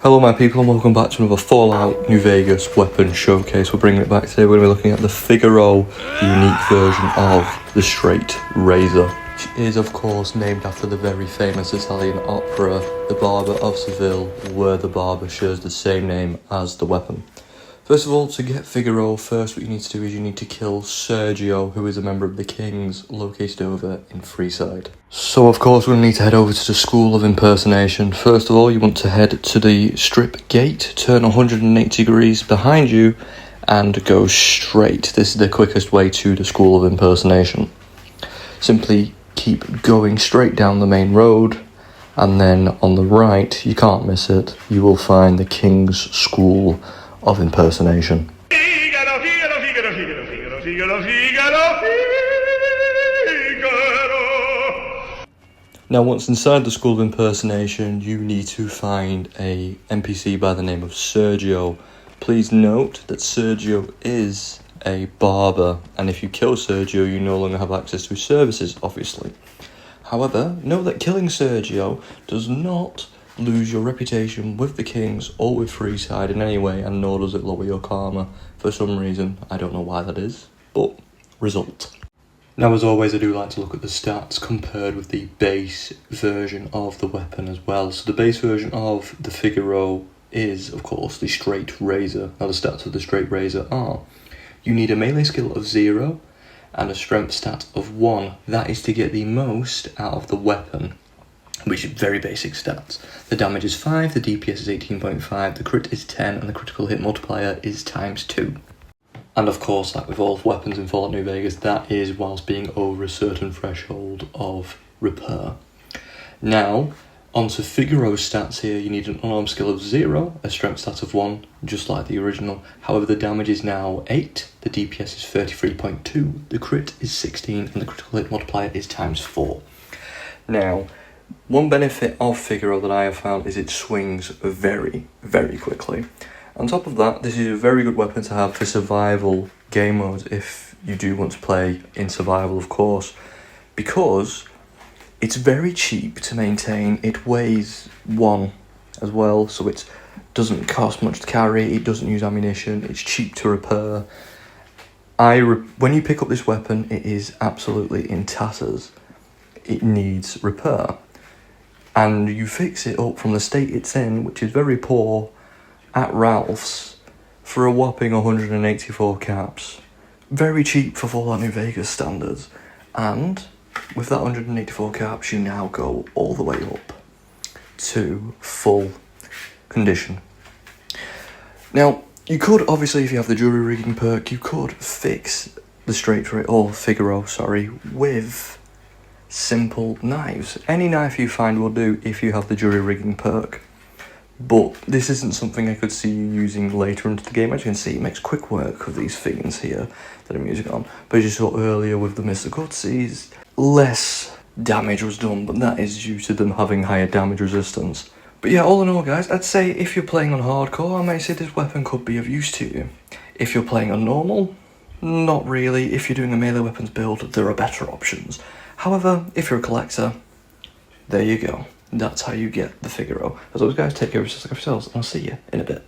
Hello my people and welcome back to another Fallout New Vegas weapon showcase. We're bringing it back today. We're going to be looking at the Figaro, the unique version of the straight razor. Which is of course named after the very famous Italian opera, The Barber of Seville, where the barber shares the same name as the weapon. First of all, to get Figaro, first what you need to do is you need to kill Sergio, who is a member of the Kings, located over in Freeside. So of course we're going to need to head over to the School of Impersonation. First of all, you want to head to the strip gate, turn 180 degrees behind you, and go straight. This is the quickest way to the School of Impersonation. Simply keep going straight down the main road, and then on the right, you can't miss it, you will find the King's School of Impersonation. Figaro, Figaro, Figaro, Figaro, Figaro, Figaro, Figaro, Figaro. Now once inside the School of Impersonation, you need to find a NPC by the name of Sergio. Please note that Sergio is a barber, and if you kill Sergio, you no longer have access to his services, obviously. However, note that killing Sergio does not lose your reputation with the Kings or with Freeside in any way, and nor does it lower your karma for some reason. I don't know why that is, but result. Now as always, I do like to look at the stats compared with the base version of the weapon as well. So the base version of the Figaro is of course the straight razor. Now the stats of the straight razor are: you need a melee skill of 0 and a strength stat of 1. That is to get the most out of the weapon, which is very basic stats. The damage is 5, the DPS is 18.5, the crit is 10, and the critical hit multiplier is ×2. And of course, like with all weapons in Fallout New Vegas, that is whilst being over a certain threshold of repair. Now, onto Figaro's stats here, you need an unarmed skill of 0, a strength stat of 1, just like the original. However, the damage is now 8, the DPS is 33.2, the crit is 16, and the critical hit multiplier is ×4. Now, one benefit of Figaro that I have found is it swings very, very quickly. On top of that, this is a very good weapon to have for survival game modes if you do want to play in survival, of course, because it's very cheap to maintain. It weighs 1 as well, so it doesn't cost much to carry, it doesn't use ammunition, it's cheap to repair. When you pick up this weapon, it is absolutely in tatters. It needs repair. And you fix it up from the state it's in, which is very poor, at Ralph's for a whopping 184 caps. Very cheap for Fallout New Vegas standards. And with that 184 caps, you now go all the way up to full condition. Now, you could, obviously, if you have the jury rigging perk, you could fix the Figaro, with simple knives. Any knife you find will do if you have the jury rigging perk, but this isn't something I could see you using later into the game. As you can see, it makes quick work of these fiends here that I'm using on, but as you saw earlier with the Mr. Cutsies, less damage was done, but that is due to them having higher damage resistance. But yeah, all in all guys, I'd say if you're playing on hardcore, I might say this weapon could be of use to you. If you're playing on normal, not really. If you're doing a melee weapons build, there are better options. However, if you're a collector, there you go. That's how you get the Figaro. As always guys, take care of yourselves, and I'll see you in a bit.